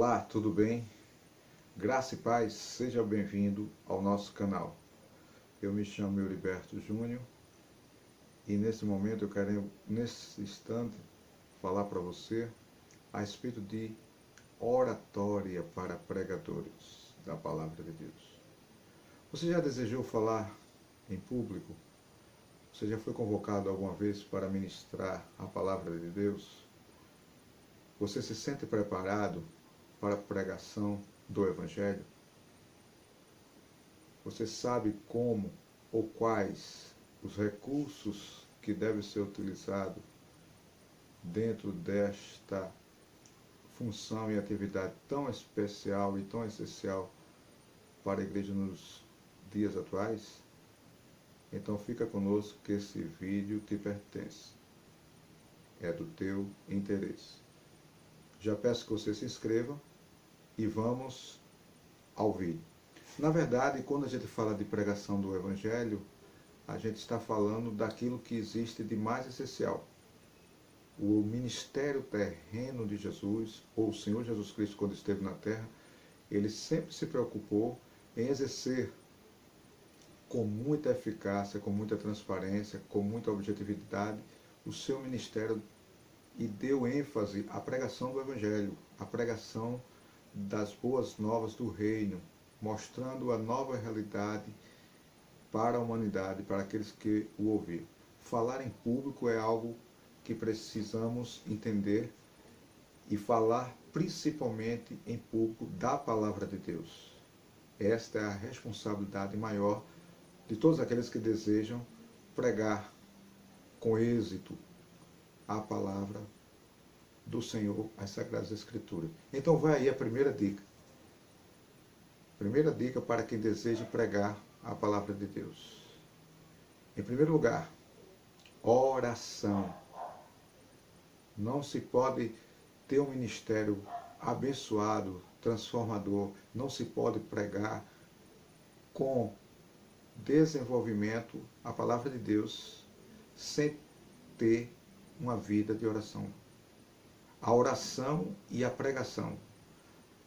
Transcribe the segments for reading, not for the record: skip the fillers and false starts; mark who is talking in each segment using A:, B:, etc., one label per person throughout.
A: Olá, tudo bem? Graça e paz, seja bem-vindo ao nosso canal. Eu me chamo Euriberto Júnior e nesse momento eu quero, nesse instante, falar para você a respeito de oratória para pregadores da Palavra de Deus. Você já desejou falar em público? Você já foi convocado alguma vez para ministrar a Palavra de Deus? Você se sente preparado para a pregação do Evangelho? Você sabe como ou quais os recursos que devem ser utilizados dentro desta função e atividade tão especial e tão essencial para a igreja nos dias atuais? Então fica conosco que esse vídeo te pertence. É do teu interesse. Já peço que você se inscreva e vamos ao vídeo. Na verdade, quando a gente fala de pregação do Evangelho, a gente está falando daquilo que existe de mais essencial. O ministério terreno de Jesus, ou o Senhor Jesus Cristo, quando esteve na terra, ele sempre se preocupou em exercer com muita eficácia, com muita transparência, com muita objetividade, o seu ministério e deu ênfase à pregação do Evangelho, à pregação das boas novas do reino, mostrando a nova realidade para a humanidade, para aqueles que o ouviram. Falar em público é algo que precisamos entender e falar principalmente em público da palavra de Deus. Esta é a responsabilidade maior de todos aqueles que desejam pregar com êxito a palavra do Senhor, as Sagradas Escrituras. Então vai aí a primeira dica. Primeira dica para quem deseja pregar a palavra de Deus. Em primeiro lugar, oração. Não se pode ter um ministério abençoado, transformador, não se pode pregar com desenvolvimento a palavra de Deus sem ter uma vida de oração. A oração e a pregação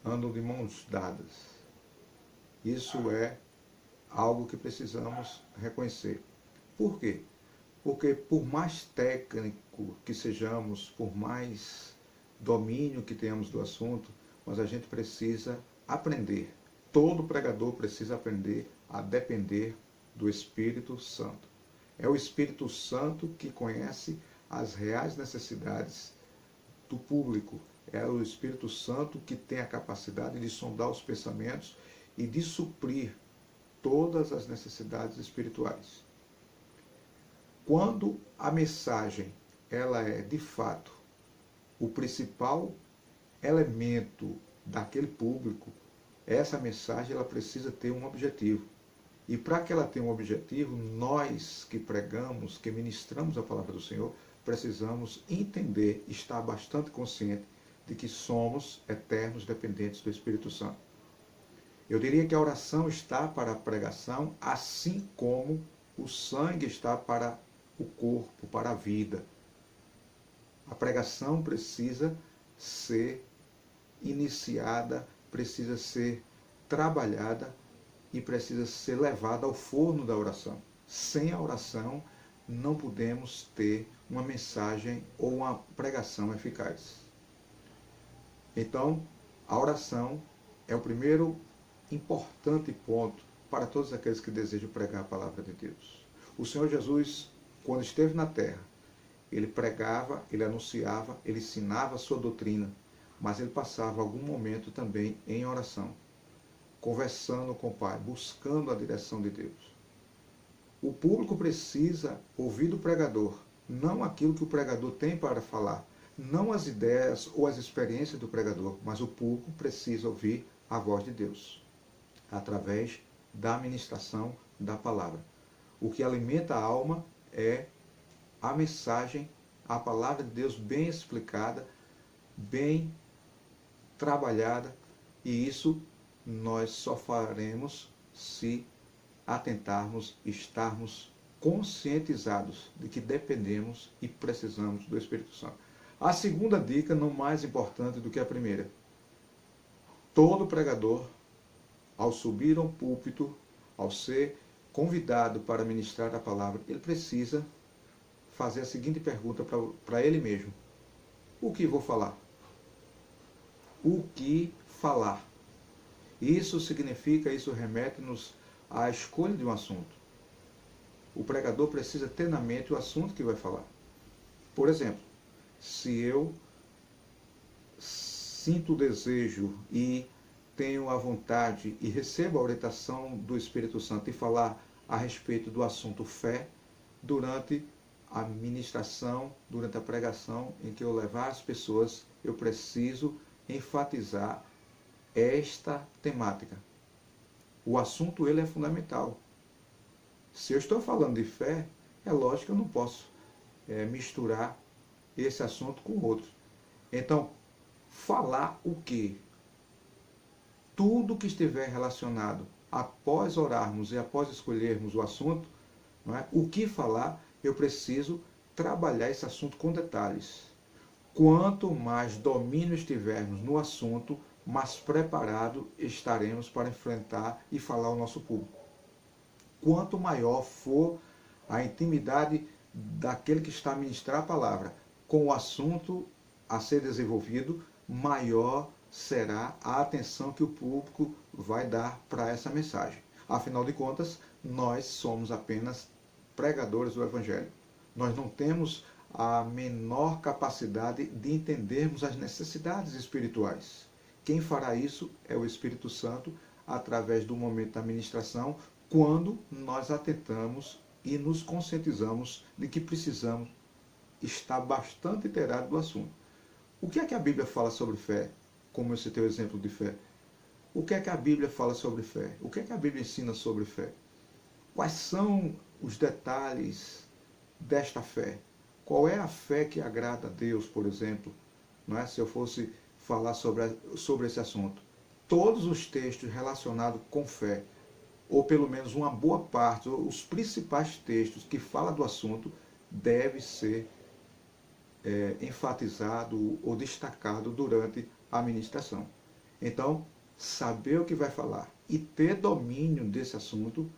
A: andam de mãos dadas. Isso é algo que precisamos reconhecer. Por quê? Porque por mais técnico que sejamos, por mais domínio que tenhamos do assunto, mas a gente precisa aprender. Todo pregador precisa aprender a depender do Espírito Santo. É o Espírito Santo que conhece as reais necessidades do público. É o Espírito Santo que tem a capacidade de sondar os pensamentos e de suprir todas as necessidades espirituais. Quando a mensagem ela é de fato o principal elemento daquele público, essa mensagem ela precisa ter um objetivo. E para que ela tenha um objetivo, nós que pregamos, que ministramos a palavra do Senhor, precisamos entender, estar bastante consciente de que somos eternos dependentes do Espírito Santo. Eu diria que a oração está para a pregação, assim como o sangue está para o corpo, para a vida. A pregação precisa ser iniciada, precisa ser trabalhada e precisa ser levada ao forno da oração. Sem a oração, não podemos ter uma mensagem ou uma pregação eficaz. Então, a oração é o primeiro importante ponto para todos aqueles que desejam pregar a palavra de Deus. O Senhor Jesus, quando esteve na terra, ele pregava, ele anunciava, ele ensinava a sua doutrina, mas ele passava algum momento também em oração, conversando com o Pai, buscando a direção de Deus. O público precisa ouvir do pregador, não aquilo que o pregador tem para falar, não as ideias ou as experiências do pregador, mas o público precisa ouvir a voz de Deus, através da ministração da palavra. O que alimenta a alma é a mensagem, a palavra de Deus bem explicada, bem trabalhada, e isso nós só faremos se atentarmos, estarmos conscientizados de que dependemos e precisamos do Espírito Santo. A segunda dica, não mais importante do que a primeira, Todo pregador, ao subir ao púlpito, ao ser convidado para ministrar a palavra, ele precisa fazer a seguinte pergunta para ele mesmo: o que vou falar? O que falar? Isso significa, isso remete-nos à escolha de um assunto. O pregador precisa ter na mente o assunto que vai falar. Por exemplo, se eu sinto o desejo e tenho a vontade e recebo a orientação do Espírito Santo de falar a respeito do assunto fé, durante a ministração, durante a pregação em que eu levar as pessoas, eu preciso enfatizar esta temática. O assunto ele é fundamental. Se eu estou falando de fé, é lógico que eu não posso misturar esse assunto com outros. Então, falar o quê? Tudo que estiver relacionado, após orarmos e após escolhermos o assunto, não é? O que falar, eu preciso trabalhar esse assunto com detalhes. Quanto mais domínio estivermos no assunto, mais preparado estaremos para enfrentar e falar ao nosso público. Quanto maior for a intimidade daquele que está a ministrar a palavra com o assunto a ser desenvolvido, maior será a atenção que o público vai dar para essa mensagem. Afinal de contas, nós somos apenas pregadores do Evangelho. Nós não temos a menor capacidade de entendermos as necessidades espirituais. Quem fará isso é o Espírito Santo, através do momento da ministração, quando nós atentamos e nos conscientizamos de que precisamos estar bastante inteirados do assunto. O que é que a Bíblia fala sobre fé? Como eu citei o exemplo de fé. O que é que a Bíblia fala sobre fé? O que é que a Bíblia ensina sobre fé? Quais são os detalhes desta fé? Qual é a fé que agrada a Deus, por exemplo? Não é? Se eu fosse falar sobre esse assunto. Todos os textos relacionados com fé, ou pelo menos uma boa parte, ou os principais textos que falam do assunto, deve ser enfatizado ou destacado durante a ministração. Então, saber o que vai falar e ter domínio desse assunto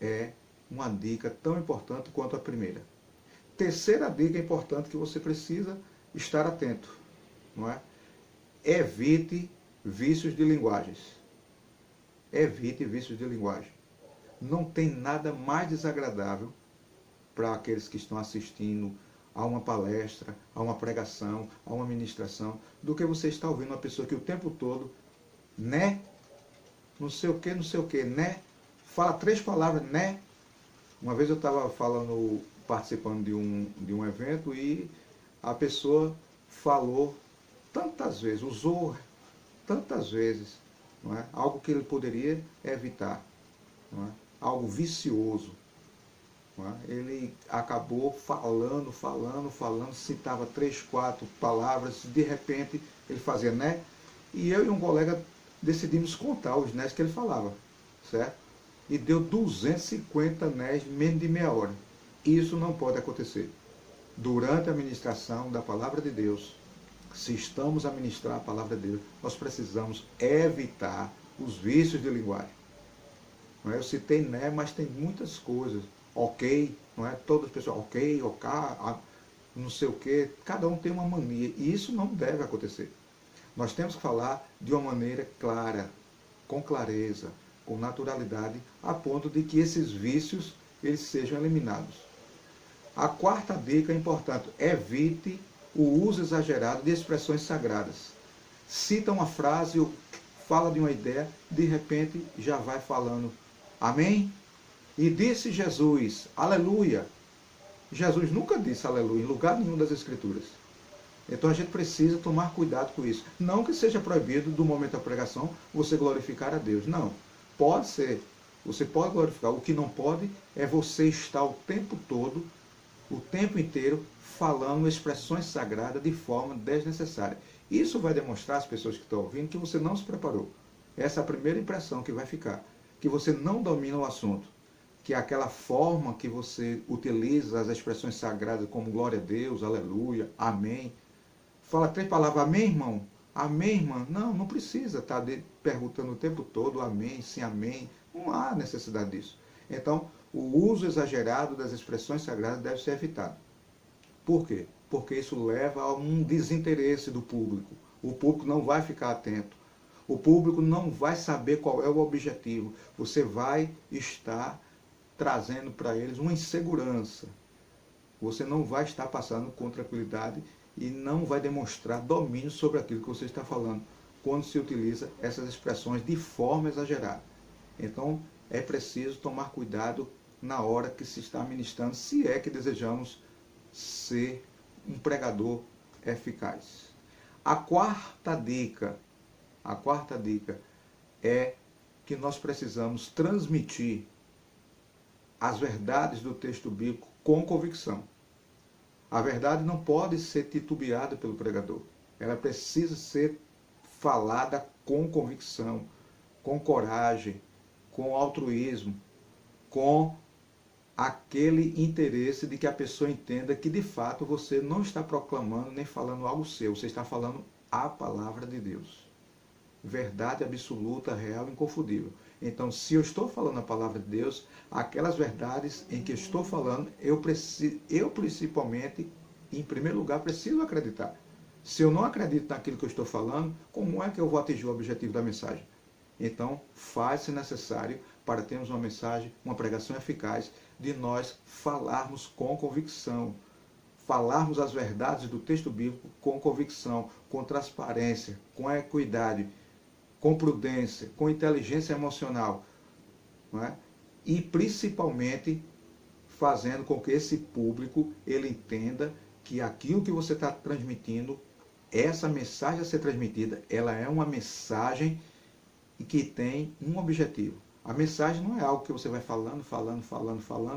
A: é uma dica tão importante quanto a primeira. Terceira dica importante que você precisa estar atento, não é? Evite vícios de linguagens. Evite vícios de linguagem. Não tem nada mais desagradável para aqueles que estão assistindo a uma palestra, a uma pregação, a uma ministração, do que você estar ouvindo uma pessoa que o tempo todo, né, não sei o que, né, fala 3 palavras, né. Uma vez eu estava participando de um evento e a pessoa falou tantas vezes, usou tantas vezes, não é? Algo que ele poderia evitar, não é? Algo vicioso. Não é? Ele acabou falando, citava 3, 4 palavras, de repente ele fazia né, e eu e um colega decidimos contar os nés que ele falava, certo? E deu 250 nés em menos de meia hora. Isso não pode acontecer. Durante a ministração da palavra de Deus, se estamos a ministrar a palavra de Deus, nós precisamos evitar os vícios de linguagem. Não é? Eu citei né, mas tem muitas coisas. Ok, não é? Todas as pessoas, ok, ok, não sei o que. Cada um tem uma mania. E isso não deve acontecer. Nós temos que falar de uma maneira clara, com clareza, com naturalidade, a ponto de que esses vícios eles sejam eliminados. A quarta dica é importante: evite o uso exagerado de expressões sagradas. Cita uma frase, fala de uma ideia, de repente já vai falando amém? E disse Jesus, aleluia. Jesus nunca disse aleluia em lugar nenhum das Escrituras. Então a gente precisa tomar cuidado com isso. Não que seja proibido, do momento da pregação, você glorificar a Deus. Não. Pode ser. Você pode glorificar. O que não pode é você estar o tempo todo, o tempo inteiro, falando expressões sagradas de forma desnecessária. Isso vai demonstrar às pessoas que estão ouvindo que você não se preparou. Essa é a primeira impressão que vai ficar. Que você não domina o assunto. Que é aquela forma que você utiliza as expressões sagradas como glória a Deus, aleluia, amém. Fala 3 palavras, amém, irmão? Amém, irmã? Não, não precisa estar perguntando o tempo todo amém, sim, amém. Não há necessidade disso. Então, o uso exagerado das expressões sagradas deve ser evitado. Por quê? Porque isso leva a um desinteresse do público. O público não vai ficar atento. O público não vai saber qual é o objetivo. Você vai estar trazendo para eles uma insegurança. Você não vai estar passando com tranquilidade e não vai demonstrar domínio sobre aquilo que você está falando quando se utiliza essas expressões de forma exagerada. Então, é preciso tomar cuidado na hora que se está ministrando, se é que desejamos ser um pregador eficaz. A quarta dica é que nós precisamos transmitir as verdades do texto bíblico com convicção. A verdade não pode ser titubeada pelo pregador. Ela precisa ser falada com convicção, com coragem, com altruísmo, com aquele interesse de que a pessoa entenda que de fato você não está proclamando nem falando algo seu, você está falando a palavra de Deus. Verdade absoluta, real e inconfundível. Então, se eu estou falando a palavra de Deus, aquelas verdades em que estou falando, eu principalmente, em primeiro lugar, preciso acreditar. Se eu não acredito naquilo que eu estou falando, como é que eu vou atingir o objetivo da mensagem? Então, faz-se necessário, para termos uma mensagem, uma pregação eficaz, de nós falarmos com convicção, falarmos as verdades do texto bíblico com convicção, com transparência, com equidade, com prudência, com inteligência emocional, não é? E principalmente fazendo com que esse público ele entenda que aquilo que você está transmitindo, essa mensagem a ser transmitida, ela é uma mensagem que tem um objetivo. A mensagem não é algo que você vai falando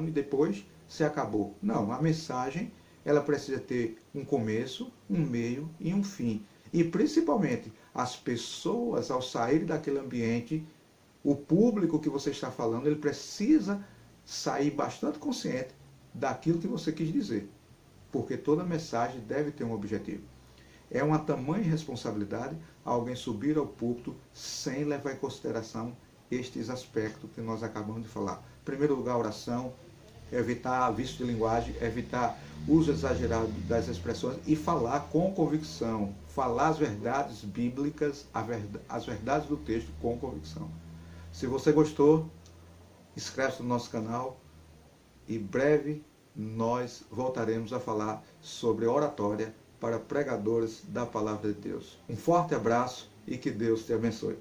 A: e depois se acabou. Não, a mensagem ela precisa ter um começo, um meio e um fim. E principalmente as pessoas ao saírem daquele ambiente, o público que você está falando, ele precisa sair bastante consciente daquilo que você quis dizer. Porque toda mensagem deve ter um objetivo. É uma tamanha responsabilidade alguém subir ao púlpito sem levar em consideração estes aspectos que nós acabamos de falar. Em primeiro lugar, oração, evitar vício de linguagem, evitar uso exagerado das expressões e falar com convicção, falar as verdades bíblicas, as verdades do texto com convicção. Se você gostou, inscreve-se no nosso canal e breve nós voltaremos a falar sobre oratória para pregadores da palavra de Deus. Um forte abraço e que Deus te abençoe.